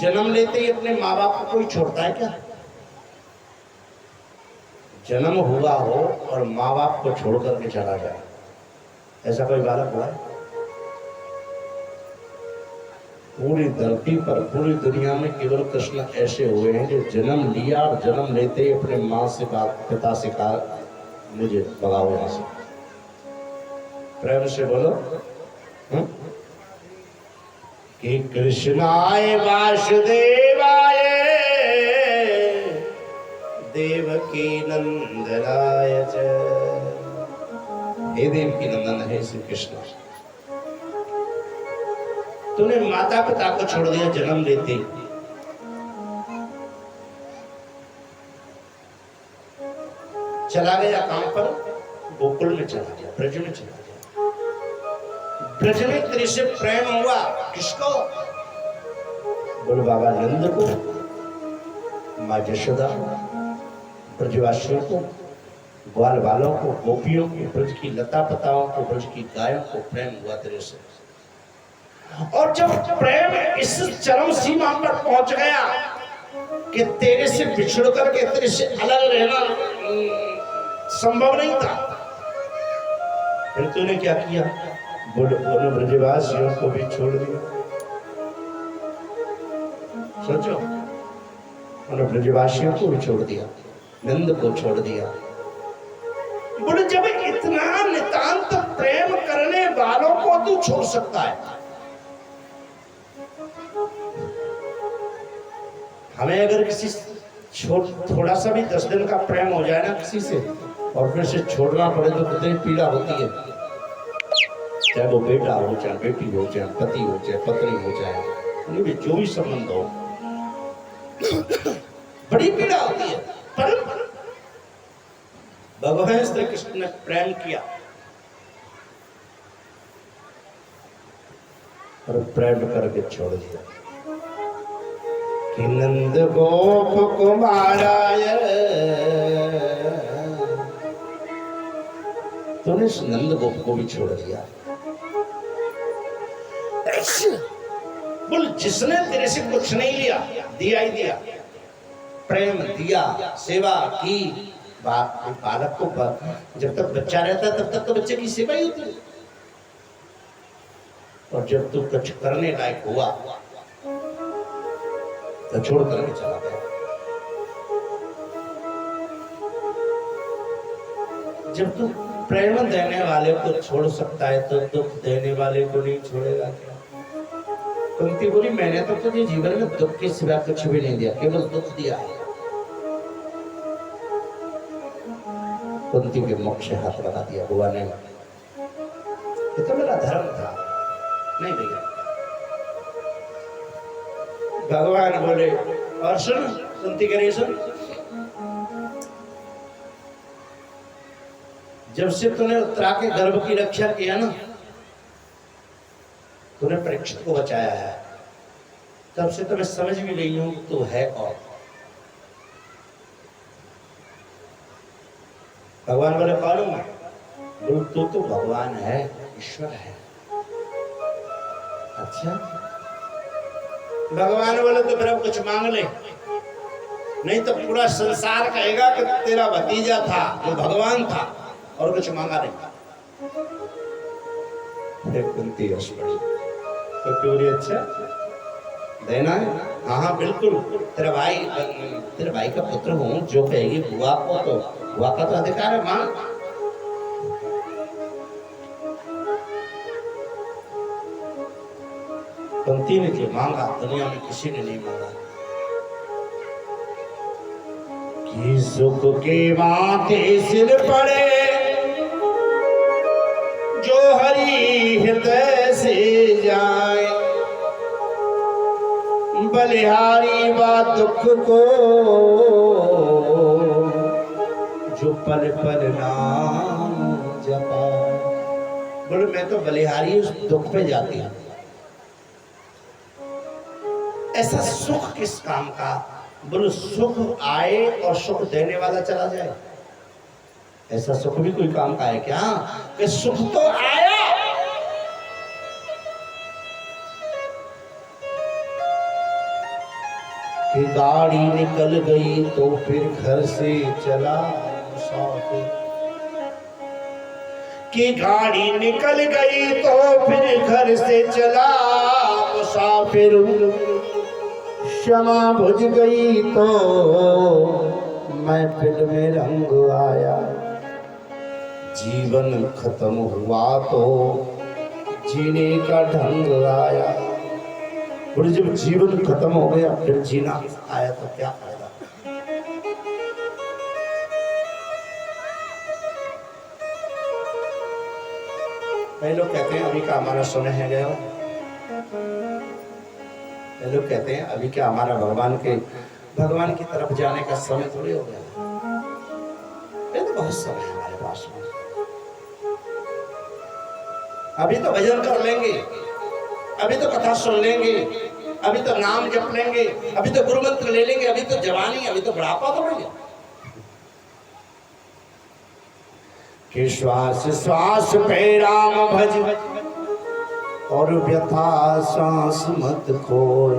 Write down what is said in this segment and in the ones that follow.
जन्म लेते ही अपने माँ बाप को कोई छोड़ता है क्या? जन्म हुआ हो और माँ बाप को छोड़ करके चला जाए, ऐसा कोई बालक हुआ है? पूरी धरती पर, पूरी दुनिया में केवल कृष्ण ऐसे हुए हैं जो जन्म लिया और जन्म लेते ही अपने माँ से बात, पिता से कहा मुझे भगाओ यहाँ से। प्रेम से बोलो कि कृष्णाय वासुदेवाय देवकी नंदनाय च। हे देवकी नंदन, हे श्री कृष्ण, तूने माता पिता को छोड़ दिया जन्म लेते ही। चला गया काम पर, गोकुल में चला गया, ब्रज में चला गया। ब्रज में तेरे से प्रेम हुआ, किसको? बोलो बाबा नंद को, माँ यशोदा को, ब्रजवासियों को, ग्वाल वालों को, गोपियों को, ब्रज की लता पताओं को, ब्रज की गायों को प्रेम हुआ तेरे से। और जब प्रेम इस चरम सीमा पर पहुंच गया कि तेरे से बिछड़ करके तेरे से अलग रहना संभव नहीं था, फिर तूने क्या किया? बोलो ब्रजवासियों को भी छोड़ दिया। सोचो, उन्होंने ब्रजवासियों को भी छोड़ दिया, नंद को छोड़ दिया। बोले जब इतना नितांत प्रेम करने वालों को तू छोड़ सकता है, हमें अगर किसी थोड़ा सा भी 10 दिन का प्रेम हो जाए ना किसी से, और फिर से छोड़ना पड़े तो कितनी पीड़ा होती है। चाहे वो बेटा हो, चाहे बेटी हो, चाहे पति हो, चाहे पत्नी हो, चाहे उनमें जो भी संबंध हो, बड़ी पीड़ा होती है। पर भगवान श्री कृष्ण ने प्रेम किया और प्रेम करके छोड़ दिया कि नंद गोप कुमाराय। तूने इस नंद गोप को भी छोड़ दिया। बोल, जिसने तेरे से कुछ नहीं लिया, दिया ही दिया, प्रेम दिया, सेवा की। बालक को जब तक बच्चा रहता है तब तक तो बच्चे की सेवा ही होती है, और जब तू कुछ करने लायक हुआ तो छोड़ करके चला गया। जब तू प्रेम देने वाले को छोड़ सकता है तो दुख देने वाले को नहीं छोड़ेगा क्या? कुंती बोली, मैंने तो तुझे जीवन में दुख के सिवा कुछ भी नहीं दिया, केवल दुख दिया है। कुंती के मुख से हाथ लगा दिया, हुआ नहीं, ये तो मेरा धर्म था, नहीं भैया। भगवान बोले, और सुन कुंती के सुन, जब से तूने उत्तरा के गर्भ की रक्षा किया ना, तूने परीक्षित को बचाया है, तब से तो मैं समझ भी गई हूं तू है कौन। भगवान बोले, कौन हूं मैं? बोल, तू तो भगवान है, ईश्वर है। अच्छा, भगवान बोले तो मेरा कुछ मांग ले, नहीं तो पूरा संसार कहेगा कि तेरा भतीजा था जो भगवान था और कुछ मांगा नहीं। कुंती हंस पड़ी, तो क्यों? अच्छा देना है? हाँ हाँ बिल्कुल, तेरे भाई का पुत्र हूँ, जो कहेगी बुआ को, तो बुआ का तो अधिकार है, मां। कुंती ने जो मांगा दुनिया में किसी ने नहीं मांगा। कि सुख के माथे सिर पड़े जो हरि हृदय से जाए, बलिहारी बा दुख को जो पल पल नाम जपाए। बोले, मैं तो बलिहारी उस दुख पे जाती हूँ। ऐसा सुख किस काम का? बोलो, सुख आए और सुख देने वाला चला जाए, ऐसा सुख भी कोई काम का है क्या? कि सुख तो आया, कि गाड़ी निकल गई तो फिर घर से चला मुसाफिर, कि गाड़ी निकल गई तो फिर घर से चला मुसाफिर, क्षमा बुझ गई तो महफिल में रंग आया, जीवन खत्म हुआ तो जीने का ढंग आया। बोले जब जीवन खत्म हो गया फिर जीना आया तो क्या फायदा। कई लोग कहते हैं अभी का हमारा समय है गया, कई लोग कहते हैं अभी क्या हमारा भगवान की तरफ जाने का समय थोड़ी हो गया, ये तो बहुत समय है हमारे पास में। अभी तो भजन कर लेंगे, अभी तो कथा सुन लेंगे, अभी तो नाम जप लेंगे, अभी तो गुरु मंत्र ले लेंगे, अभी तो जवानी, अभी तो बुढ़ापा तो नहीं है। कि श्वास श्वास पे राम भज और व्यथा सांस मत खोल,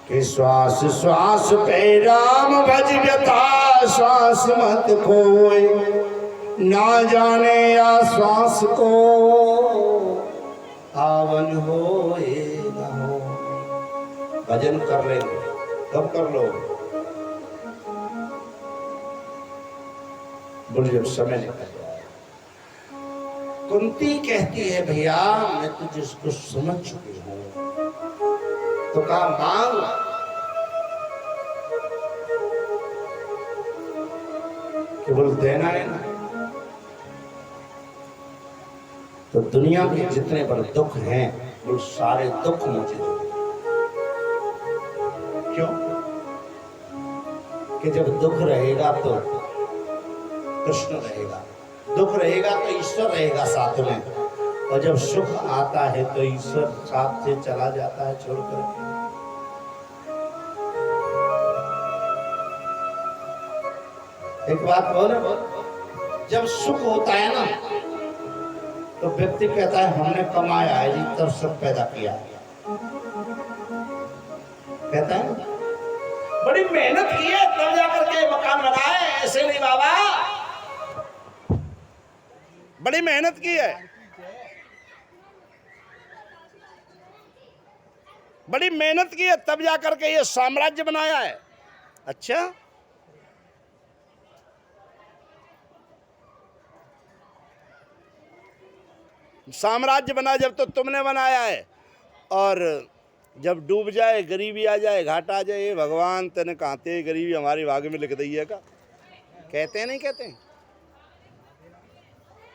कि श्वास श्वास पे राम भज व्यथा सांस मत खोए, ना जाने या श्वास को आवन होए न हो। भजन कर लेंगे कब कर लो, बोले जब समय निकल जाए। कुंती कहती है भैया मैं तुझको समझ चुकी हूं, तो कहा मांग, केवल देना है ना। तो दुनिया के जितने बड़े दुख हैं वो सारे दुख मुझे दो। क्यों? कि जब दुख रहेगा तो कृष्ण रहेगा, दुख रहेगा तो ईश्वर रहेगा साथ में, और जब सुख आता है तो ईश्वर साथ से चला जाता है छोड़कर। एक बात बोलो, जब सुख होता है ना तो व्यक्ति कहता है हमने कमाया है जी तब सुख पैदा किया है, कहता है बड़ी मेहनत की है तब जाकर के मकान बनाए, ऐसे नहीं बाबा, बड़ी मेहनत की है, बड़ी मेहनत की है तब जाकर के ये साम्राज्य बनाया है। अच्छा साम्राज्य बना जब तो तुमने बनाया है, और जब डूब जाए गरीबी आ जाए घाटा आ जाए, भगवान तेने कहते गरीबी हमारी भाग में लिख दी है का, कहते हैं नहीं कहते हैं?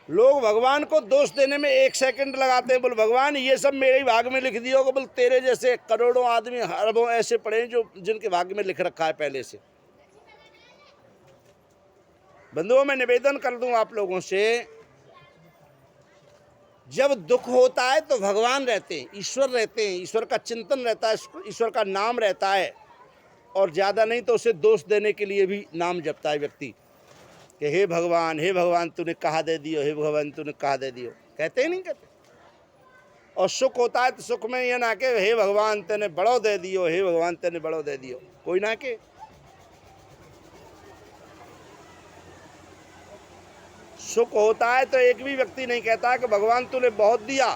लोग भगवान को दोष देने में एक सेकंड लगाते हैं, बोल भगवान ये सब मेरे भाग में लिख दिया होगा, बोल तेरे जैसे करोड़ों आदमी अरबों ऐसे पड़े हैं जो जिनके भाग में लिख रखा है पहले से। बंधुओं मैं निवेदन कर दूं आप लोगों से, जब दुख होता है तो भगवान रहते हैं, ईश्वर रहते हैं, ईश्वर का चिंतन रहता है, ईश्वर का नाम रहता है, और ज़्यादा नहीं तो उसे दोष देने के लिए भी नाम जपता है व्यक्ति कि हे भगवान तूने कहा दे दियो, हे भगवान तूने कहा दे दियो, कहते ही नहीं कहते। और सुख होता है तो सुख में ये ना के हे भगवान तेने बड़ो दे दियो, हे भगवान तेने बड़ो दे दियो, कोई ना के। सुख होता है तो एक भी व्यक्ति नहीं कहता कि भगवान तूने बहुत दिया,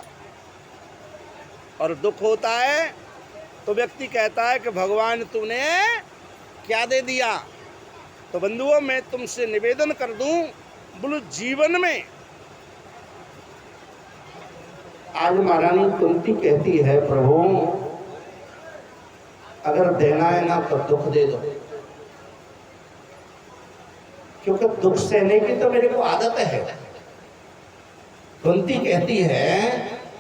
और दुख होता है तो व्यक्ति कहता है कि भगवान तूने क्या दे दिया। तो बंधुओं मैं तुमसे निवेदन कर दूं, बोलो जीवन में आज महारानी कुंती कहती है प्रभु अगर देना है ना तो दुख दे दो, क्योंकि दुख सहने की तो मेरे को आदत है। कुंती कहती है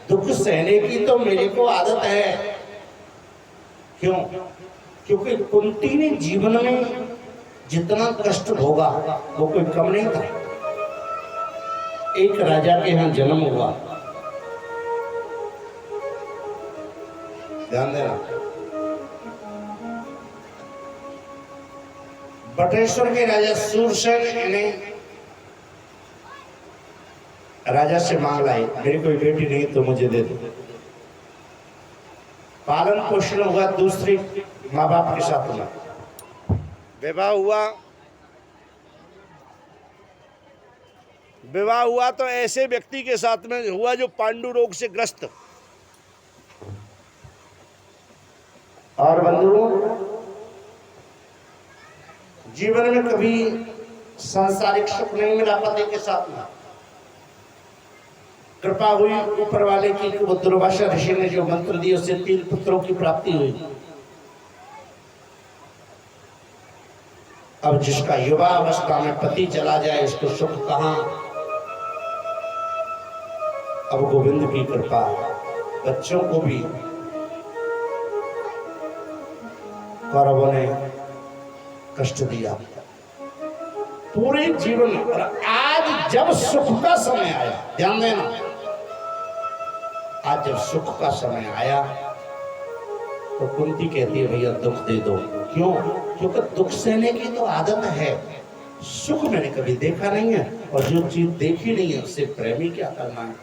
दुख सहने की तो मेरे को आदत है। क्यों? क्योंकि कुंती ने जीवन में जितना कष्ट भोगा वो कोई कम नहीं था। एक राजा के यहाँ जन्म हुआ, ध्यान देना, बटेश्वर के राजा सूरसेन ने राजा से मांग लाई मेरी कोई बेटी नहीं तो मुझे दे दो। पालन पोषण हुआ दूसरे माँ बाप के साथ में, विवाह हुआ तो ऐसे व्यक्ति के साथ में हुआ जो पांडु रोग से ग्रस्त। और बंधुओं, जीवन में कभी सांसारिक सुख नहीं मिला पति के साथ में, कृपा हुई ऊपर वाले की, वो दुर्वासा ऋषि ने जो मंत्र दिए उससे 3 पुत्रों की प्राप्ति हुई। अब जिसका युवा अवस्था में पति चला जाए उसको सुख कहां। अब गोविंद की कृपा, बच्चों को भी कौरवों ने कष्ट दिया पूरे जीवन। और आज जब सुख का समय आया, ध्यान देना, आज जब सुख का समय आया तो कुंती कहती है भैया दुख दे दो। क्यों? क्योंकि दुख सहने की तो आदत है, सुख मैंने कभी देखा नहीं है, और जो चीज देखी नहीं है उससे प्रेम ही क्या करना है।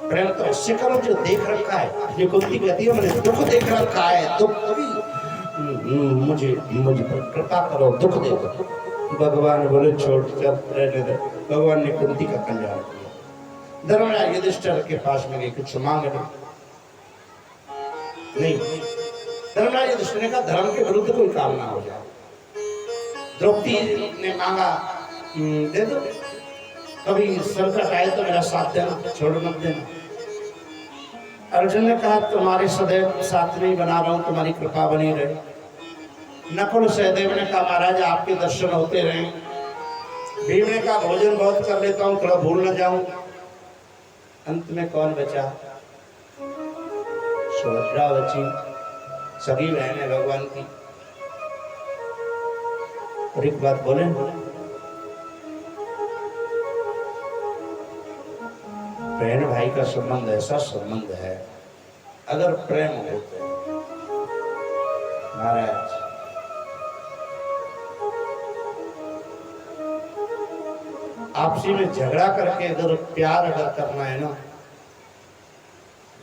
प्रेम तो उससे करो जो देख रखा है। ये कुंती कहती है मैंने दुख देख रखा है, दुख कभी मुझे पर कृपा करो, दुख दे दो। भगवान बोले छोड़, चल रहने दे। भगवान ने कुंती का कल्याण किया। धर्मराज युधिष्ठिर के पास में गई, कुछ मांग नहीं। धर्मराज युधिष्ठिर ने कहा धर्म के विरुद्ध कोई काम ना हो जाए। द्रौपदी ने मांगा, दे दो, कभी संकट आए तो मेरा साथ देना, छोड़ मत देना। अर्जुन ने कहा तुम्हारे सदैव साथ नहीं बना रहा हूं, तुम्हारी कृपा बनी रहे। नकुल सहदेव ने कहा महाराज आपके दर्शन होते रहे। भीम ने कहा भोजन बहुत कर लेता हूं, थोड़ा भूल न जाऊं। अंत में कौन बचा? सुभद्रा बची, सभी बहन है भगवान की। और एक बात बोले, बहन भाई का संबंध ऐसा संबंध है, अगर प्रेम हो तो महाराज आपसी में झगड़ा करके अगर प्यार अगर करना है ना,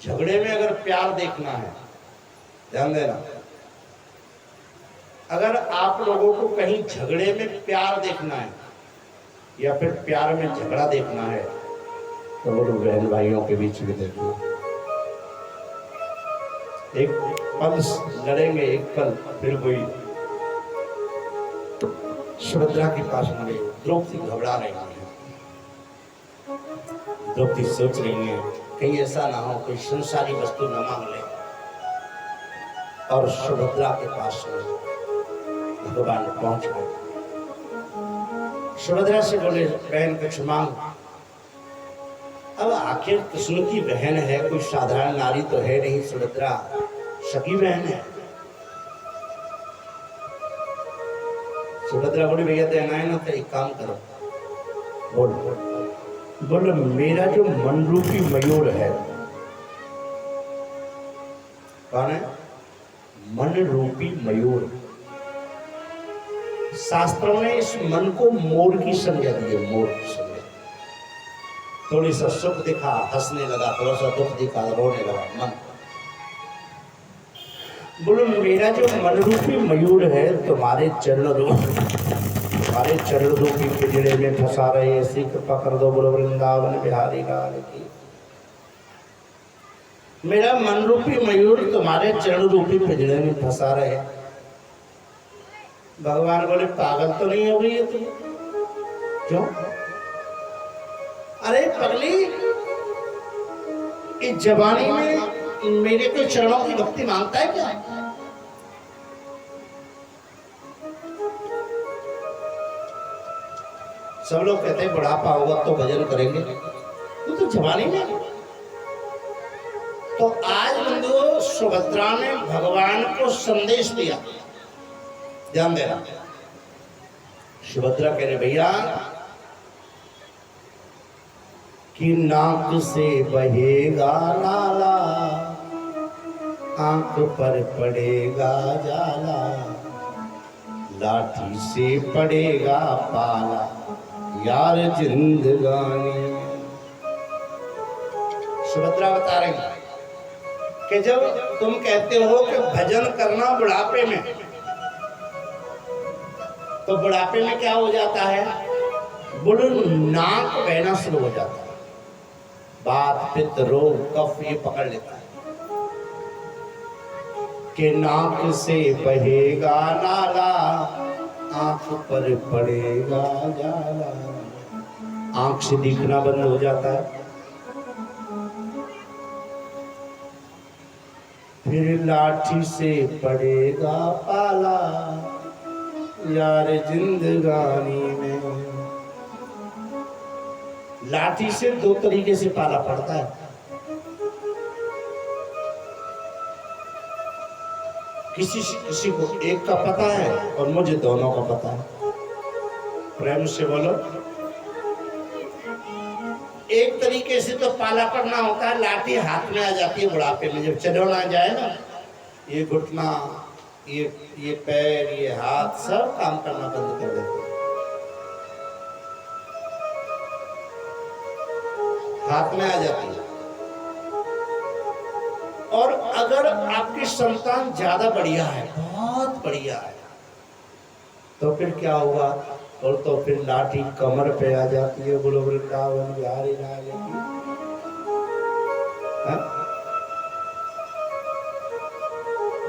झगड़े में अगर प्यार देखना है, ध्यान देना, अगर आप लोगों को कहीं झगड़े में प्यार देखना है या फिर प्यार में झगड़ा देखना है तो वो बहन भाइयों के बीच में देखना। एक पल लड़ेंगे, एक पल फिर कोई। सुभद्रा के पास में गई, द्रौपदी घबरा रही है। द्रौपदी सोच रही है कहीं ऐसा ना हो कोई संसारी वस्तु न मांग ले। और सुभद्रा के पास में भगवान पहुंच गए। सुभद्रा से बोले बहन कुछ मांग। अब आखिर कृष्ण की बहन है, कोई साधारण नारी तो है नहीं, सुभद्रा सखी बहन है। सुभद्रा बोली भैया देना है ना तो एक काम करो, बोलो मेरा जो मन रूपी मयूर है, कौन है? मन रूपी मयूर। शास्त्रों ने इस मन को मोर की संज्ञा दी है, मोर की संज्ञा। थोड़ी सा सुख दिखा हंसने लगा, थोड़ा सा दुख दिखा रोने लगा मन। बोलो मेरा जो मन रूपी मयूर है तुम्हारे चरण रूपी पिंजरे में फंसा रहे, ऐसी कृपा कर दो बोलो वृंदावन बिहारी लाल की। मेरा मन रूपी मयूर तुम्हारे चरण रूपी पिंजरे में फंसा रहे। भगवान बोले पागल तो नहीं हो गई है तुम? क्यों? अरे पगली, इस जवानी में मेरे को चरणों की भक्ति मांगता है क्या? सब लोग कहते हैं बुढ़ापा होगा तो भजन करेंगे, तो जवानी में। तो आज बंधुओं सुभद्रा ने भगवान को संदेश दिया, ध्यान देना। सुभद्रा कह रहे भैया कि नाक से बहेगा लाला, आंख पर पड़ेगा जाला, लाठी से पड़ेगा पाला यार जिंदगानी। सुभद्रा बता रही कि जब तुम कहते हो कि भजन करना बुढ़ापे में, तो बुढ़ापे में क्या हो जाता है? बुढ़ नाक बहना शुरू हो जाता है, बात पित्त रोग कफ ये पकड़ लेता है कि नाक से बहेगा नाला, आंख पर पड़ेगा जाला, आंख से दिखना बंद हो जाता है। फिर लाठी से पड़ेगा पाला यार जिंदगानी में। लाठी से दो तरीके से पाला पड़ता है। किसी को एक का पता है और मुझे दोनों का पता है। प्रेम से बोलो। एक तरीके से तो पाला पड़ना होता है, लाठी हाथ में आ जाती है बुढ़ापे में, जब चढ़ना जाए ना, ये घुटना, ये पैर, ये हाथ सब काम करना बंद कर देते हैं, हाथ में आ जाती है। और अगर आपकी संतान ज्यादा बढ़िया है, बहुत बढ़िया है, तो फिर क्या होगा? और तो फिर लाठी कमर पे आ जाती है। बोलो वृंदावन बिहारी लाल की।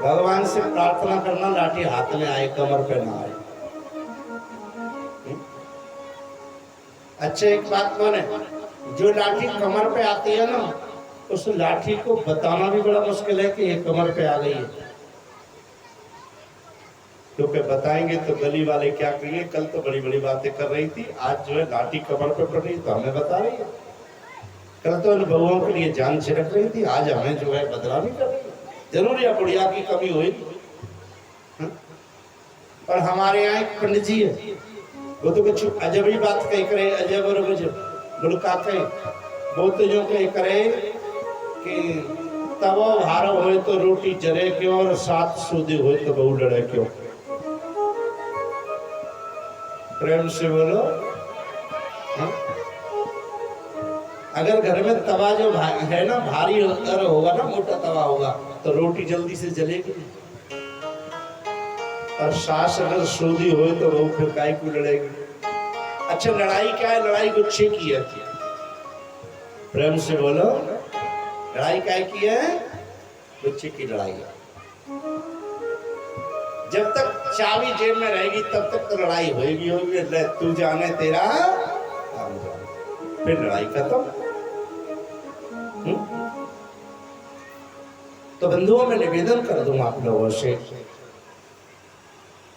भगवान से प्रार्थना करना लाठी हाथ में आए, कमर पे ना आए। अच्छा एक बात बोले, जो लाठी कमर पे आती है ना, उस लाठी को बताना भी बड़ा मुश्किल है कि ये कमर पे आ गई है, क्योंकि बताएंगे तो गली वाले क्या करेंगे? कल तो बड़ी बड़ी बातें कर रही थी, आज जो है लाठी कमर पे पड़ रही तो हमें बता रही है। कल तो अनुभवों के लिए जान छिड़क रही थी, आज हमें जो है बदनामी कर रही है। जरूर या बुढ़िया की कमी हुई। और हमारे यहाँ एक पंडित जी है, वो तो कुछ अजब ही बात कही करे, अजब और गजब बुड़का कहे। वो तो जो कही करे कि तवा भारो हो तो रोटी जरे क्यों, और साथ सूदी हो तो बहू लड़े क्यों। प्रेम से बोलो। हाँ? अगर घर में तवा जो है ना भारी अगर होगा ना, मोटा तवा होगा, तो रोटी जल्दी से जलेगी। और सास अगर सूदी हो तो वो फिर काय को लड़ेगी। अच्छा लड़ाई क्या है? लड़ाई गुच्छे की है। प्रेम से बोलो। लड़ाई काय की है? गुच्छे की लड़ाई है। जब तक चाबी जेब में रहेगी तब तक तो लड़ाई होगी। तू जाने तेरा काम जाने, फिर लड़ाई खत्म। तो बंधुओं में निवेदन कर दूं आप लोगों से,